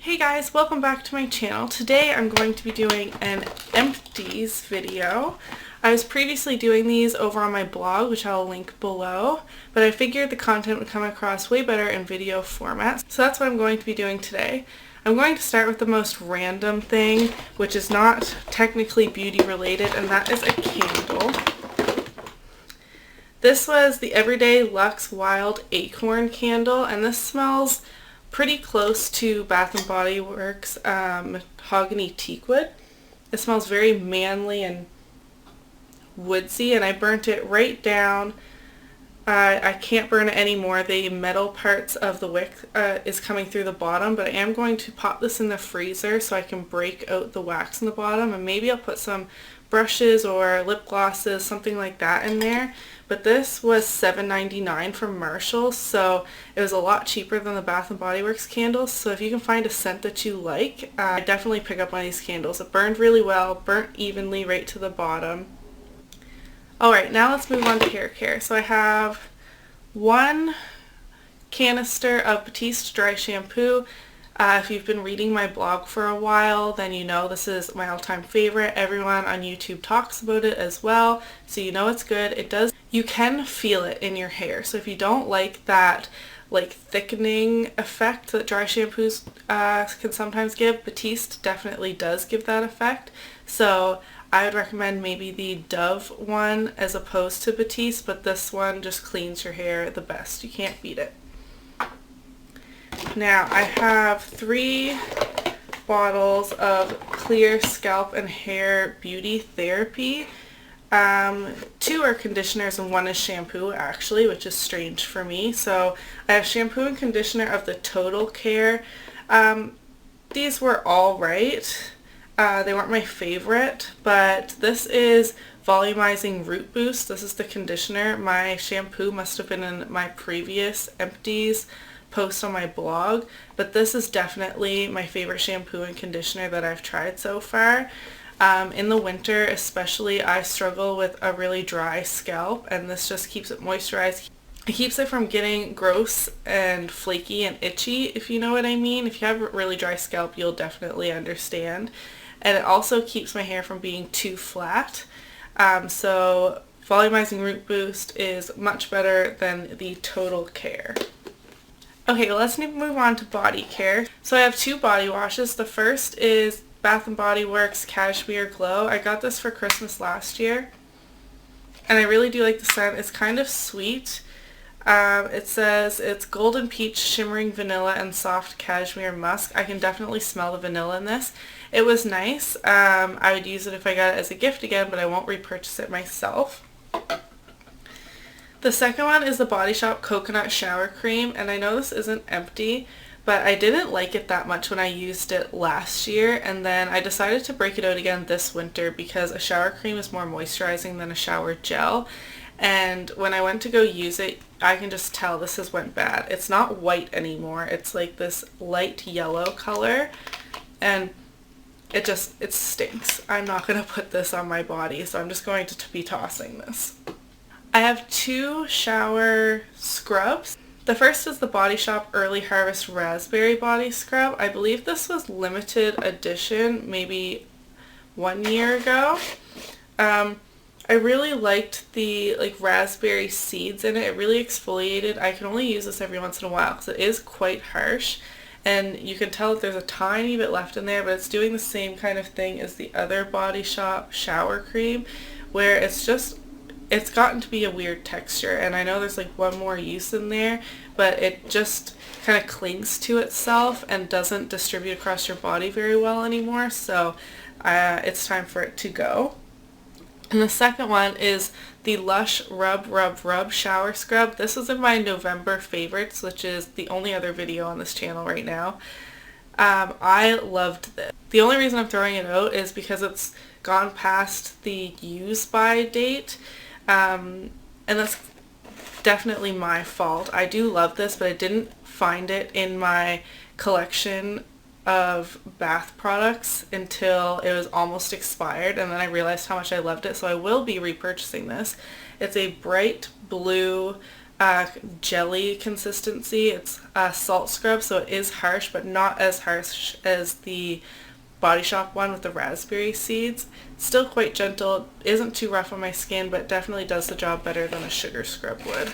Hey guys, welcome back to my channel. Today I'm going to be doing an empties video. I was previously doing these over on my blog, which I'll link below, but I figured the content would come across way better in video format, so that's what I'm going to be doing today. I'm going to start with the most random thing, which is not technically beauty related, and that is a candle. This was the Everyday Luxe Wild Acorn candle, and this smells pretty close to Bath & Body Works Mahogany Teakwood. It smells very manly and woodsy, and I burnt it right down. I can't burn it anymore. The metal parts of the wick is coming through the bottom, but I am going to pop this in the freezer so I can break out the wax in the bottom, and maybe I'll put some brushes or lip glosses, something like that in there. But this was $7.99 from Marshalls, so it was a lot cheaper than the Bath & Body Works candles. So if you can find a scent that you like, definitely pick up one of these candles. It burned really well, burnt evenly right to the bottom. Alright, now let's move on to hair care. So I have one canister of Batiste dry shampoo. If you've been reading my blog for a while, then you know this is my all-time favorite. Everyone on YouTube talks about it as well, so you know it's good. It does, you can feel it in your hair. So if you don't like that thickening effect that dry shampoos can sometimes give, Batiste definitely does give that effect. So I would recommend maybe the Dove one as opposed to Batiste, but this one just cleans your hair the best. You can't beat it. Now I have 3 bottles of clear scalp and hair beauty therapy. 2 are conditioners and 1 is shampoo actually, which is strange for me. So I have shampoo and conditioner of the Total Care. These were all right. They weren't my favorite, but this is Volumizing Root Boost. This is the conditioner. My shampoo must have been in my previous Empties post on my blog, but this is definitely my favorite shampoo and conditioner that I've tried so far. In the winter especially, I struggle with a really dry scalp, and this just keeps it moisturized. It keeps it from getting gross and flaky and itchy, if you know what I mean. If you have a really dry scalp, you'll definitely understand. And it also keeps my hair from being too flat. So Volumizing Root Boost is much better than the Total Care. Okay, let's move on to body care. So I have 2 body washes. The first is Bath & Body Works Cashmere Glow. I got this for Christmas last year, and I really do like the scent. It's kind of sweet. It says it's golden peach, shimmering vanilla, and soft cashmere musk. I can definitely smell the vanilla in this. It was nice. I would use it if I got it as a gift again, but I won't repurchase it myself. The second one is the Body Shop Coconut Shower Cream, and I know this isn't empty, but I didn't like it that much when I used it last year, and then I decided to break it out again this winter because a shower cream is more moisturizing than a shower gel, and when I went to go use it, I can just tell this has went bad. It's not white anymore. It's like this light yellow color, and it stinks. I'm not going to put this on my body, so I'm just going to be tossing this. I have 2 shower scrubs. The first is the Body Shop Early Harvest Raspberry Body Scrub. I believe this was limited edition maybe 1 year ago. I really liked the raspberry seeds in it. It really exfoliated. I can only use this every once in a while because it is quite harsh. And you can tell that there's a tiny bit left in there, but it's doing the same kind of thing as the other Body Shop shower cream, where it's gotten to be a weird texture, and I know there's one more use in there, but it just kind of clings to itself and doesn't distribute across your body very well anymore, so it's time for it to go. And the second one is the Lush Rub Rub Rub Shower Scrub. This is in my November favorites, which is the only other video on this channel right now. I loved this. The only reason I'm throwing it out is because it's gone past the use by date. And that's definitely my fault. I do love this, but I didn't find it in my collection of bath products until it was almost expired, and then I realized how much I loved it, so I will be repurchasing this. It's a bright blue jelly consistency. It's a salt scrub, so it is harsh, but not as harsh as the Body Shop one with the raspberry seeds. Still quite gentle, isn't too rough on my skin, but definitely does the job better than a sugar scrub would.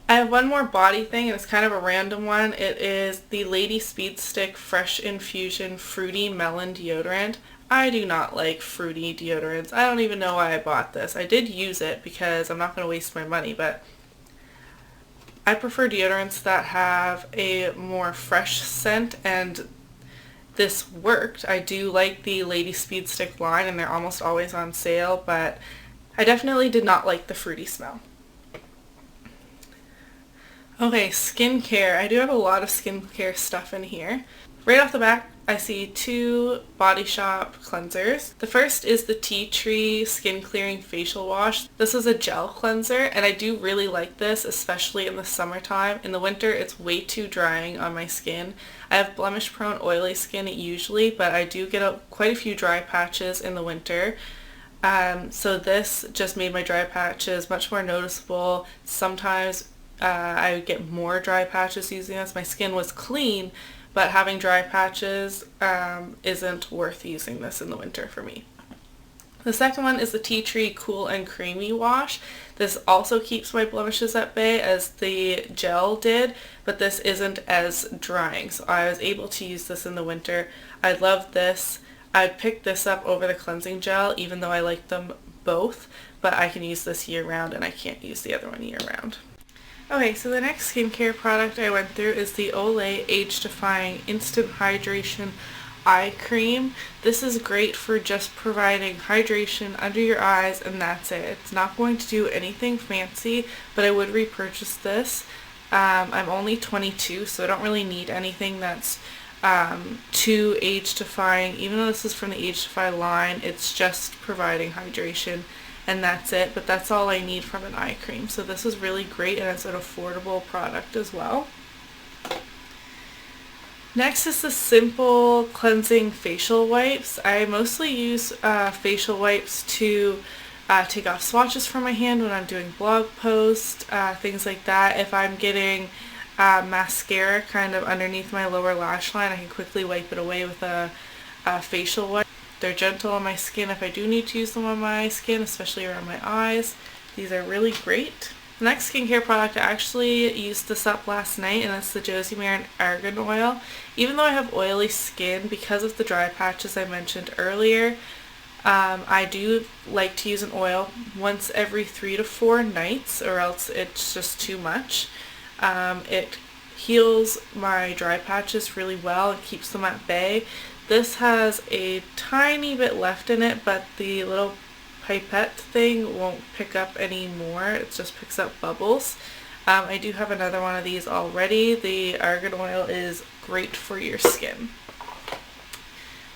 I have one more body thing, and it's kind of a random one. It is the Lady Speed Stick Fresh Infusion Fruity Melon Deodorant. I do not like fruity deodorants. I don't even know why I bought this. I did use it because I'm not going to waste my money, but I prefer deodorants that have a more fresh scent, and this worked. I do like the Lady Speed Stick line, and they're almost always on sale, but I definitely did not like the fruity smell. Okay, skincare. I do have a lot of skincare stuff in here. Right off the bat, I see two Body Shop cleansers. The first is the Tea Tree Skin Clearing Facial Wash. This is a gel cleanser, and I do really like this, especially in the summertime. In the winter, it's way too drying on my skin. I have blemish-prone, oily skin usually, but I do get quite a few dry patches in the winter. So this just made my dry patches much more noticeable. Sometimes I would get more dry patches using this. My skin was clean, but having dry patches isn't worth using this in the winter for me. The second one is the Tea Tree Cool and Creamy Wash. This also keeps my blemishes at bay as the gel did, but this isn't as drying, so I was able to use this in the winter. I love this. I'd pick this up over the cleansing gel even though I like them both, but I can use this year round and I can't use the other one year round. Okay, so the next skincare product I went through is the Olay Age Defying Instant Hydration Eye Cream. This is great for just providing hydration under your eyes, and that's it. It's not going to do anything fancy, but I would repurchase this. I'm only 22, so I don't really need anything that's too age defying. Even though this is from the Age Defy line, it's just providing hydration. And that's it, but that's all I need from an eye cream. So this is really great, and it's an affordable product as well. Next is the Simple Cleansing Facial Wipes. I mostly use facial wipes to take off swatches from my hand when I'm doing blog posts, things like that. If I'm getting mascara kind of underneath my lower lash line, I can quickly wipe it away with a facial wipe. They're gentle on my skin if I do need to use them on my skin, especially around my eyes. These are really great. The next skincare product, I actually used this up last night, and it's the Josie Maran Argan Oil. Even though I have oily skin, because of the dry patches I mentioned earlier, I do like to use an oil once every 3 to 4 nights, or else it's just too much. It heals my dry patches really well and keeps them at bay. This has a tiny bit left in it, but the little pipette thing won't pick up any more. It just picks up bubbles. I do have another one of these already. The Argan Oil is great for your skin.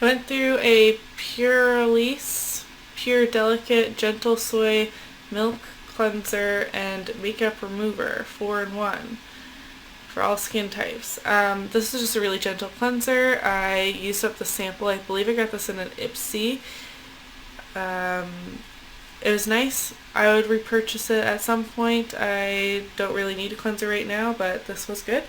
I went through a Pur-lisse, Pur-Delicate Gentle Soy Milk Cleanser and Makeup Remover 4-in-1. For all skin types. This is just a really gentle cleanser. I used up the sample. I believe I got this in an Ipsy. It was nice. I would repurchase it at some point. I don't really need a cleanser right now, but this was good.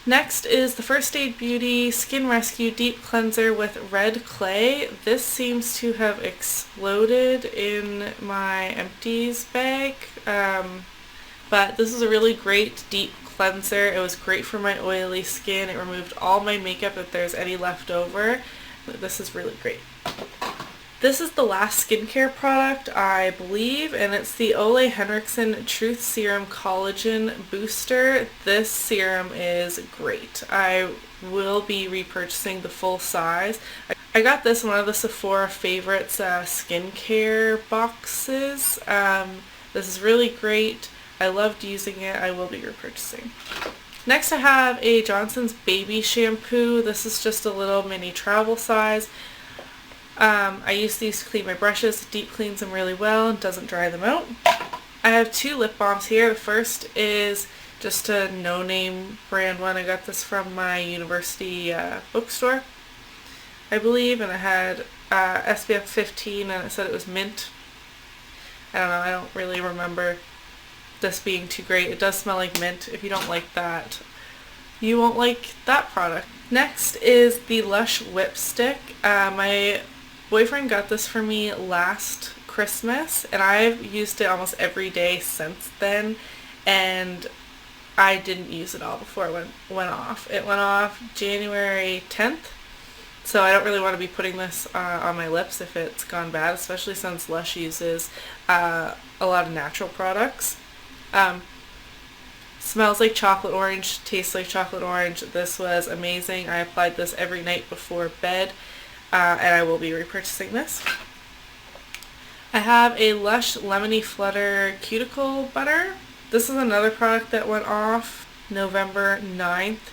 Next is the First Aid Beauty Skin Rescue Deep Cleanser with Red Clay. This seems to have exploded in my Empties bag, but this is a really great deep cleanser. It was great for my oily skin. It removed all my makeup if there's any left over. This is really great. This is the last skincare product, I believe, and it's the Ole Henriksen Truth Serum Collagen Booster. This serum is great. I will be repurchasing the full size. I got this in one of the Sephora Favorites skincare boxes. This is really great. I loved using it. I will be repurchasing. Next I have a Johnson's Baby Shampoo. This is just a little mini travel size. I use these to clean my brushes. It deep cleans them really well and doesn't dry them out. I have two lip balms here. The first is just a no-name brand one. I got this from my university bookstore, I believe, and it had SPF 15 and it said it was mint. I don't know, I don't really remember this being too great. It does smell like mint. If you don't like that, you won't like that product. Next is the Lush Whip Stick. My boyfriend got this for me last Christmas, and I've used it almost every day since then, and I didn't use it all before it went off. It went off January 10th, so I don't really want to be putting this on my lips if it's gone bad, especially since Lush uses a lot of natural products. Smells like chocolate orange, tastes like chocolate orange. This was amazing. I applied this every night before bed, and I will be repurchasing this. I have a Lush Lemony Flutter Cuticle Butter. This is another product that went off November 9th.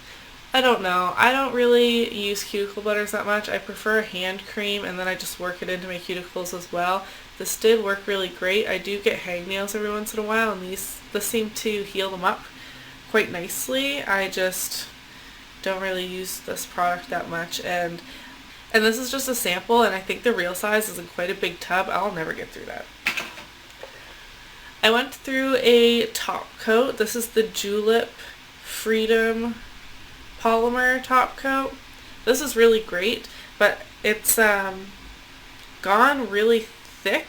I don't know. I don't really use cuticle butters that much. I prefer hand cream, and then I just work it into my cuticles as well. This did work really great. I do get hangnails every once in a while, and this seemed to heal them up quite nicely. I just don't really use this product that much, and this is just a sample, and I think the real size is in quite a big tub. I'll never get through that. I went through a top coat. This is the Julep Freedom Polymer top coat. This is really great, but it's gone really thick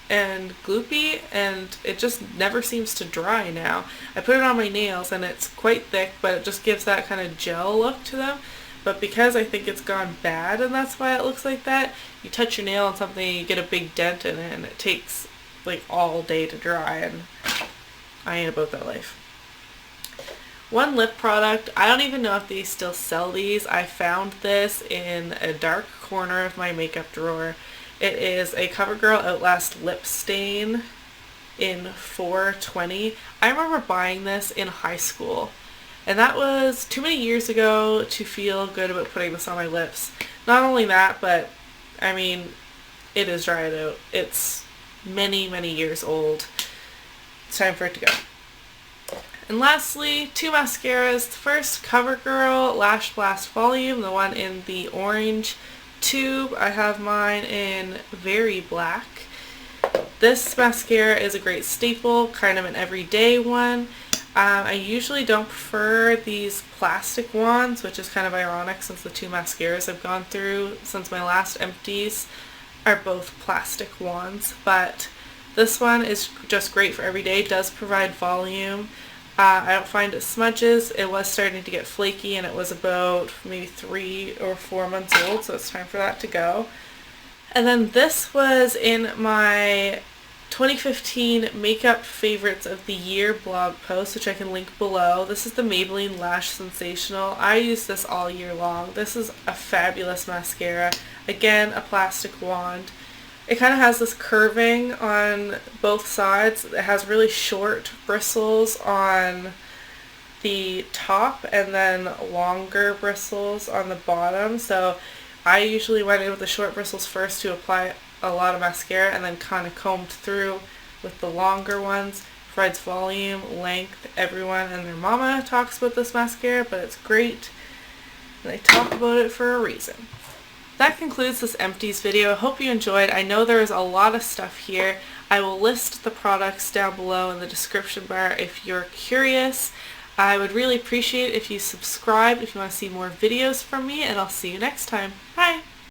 and gloopy, and it just never seems to dry now. I put it on my nails and it's quite thick, but it just gives that kind of gel look to them. But because I think it's gone bad and that's why it looks like that, you touch your nail on something, you get a big dent in it, and it takes like all day to dry, and I ain't about that life. One lip product, I don't even know if they still sell these. I found this in a dark corner of my makeup drawer. It is a CoverGirl Outlast Lip Stain in 420. I remember buying this in high school, and that was too many years ago to feel good about putting this on my lips. Not only that, but I mean, it is dried out. It's many, many years old. It's time for it to go. And lastly, two mascaras. First, CoverGirl Lash Blast Volume, the one in the orange tube. I have mine in Very Black. This mascara is a great staple, kind of an everyday one. I usually don't prefer these plastic ones, which is kind of ironic since the two mascaras I've gone through since my last Empties are both plastic ones, but this one is just great for every day. It does provide volume. I don't find it smudges. It was starting to get flaky, and it was about maybe 3 or 4 months old, so it's time for that to go. And then this was in my 2015 Makeup Favorites of the Year blog post, which I can link below. This is the Maybelline Lash Sensational. I use this all year long. This is a fabulous mascara. Again, a plastic wand. It kind of has this curving on both sides. It has really short bristles on the top and then longer bristles on the bottom. So I usually went in with the short bristles first to apply a lot of mascara, and then kind of combed through with the longer ones. Provides volume, length. Everyone and their mama talks about this mascara, but it's great, and they talk about it for a reason. That concludes this Empties video. I hope you enjoyed. I know there is a lot of stuff here. I will list the products down below in the description bar if you're curious. I would really appreciate it if you subscribe if you want to see more videos from me, and I'll see you next time. Bye!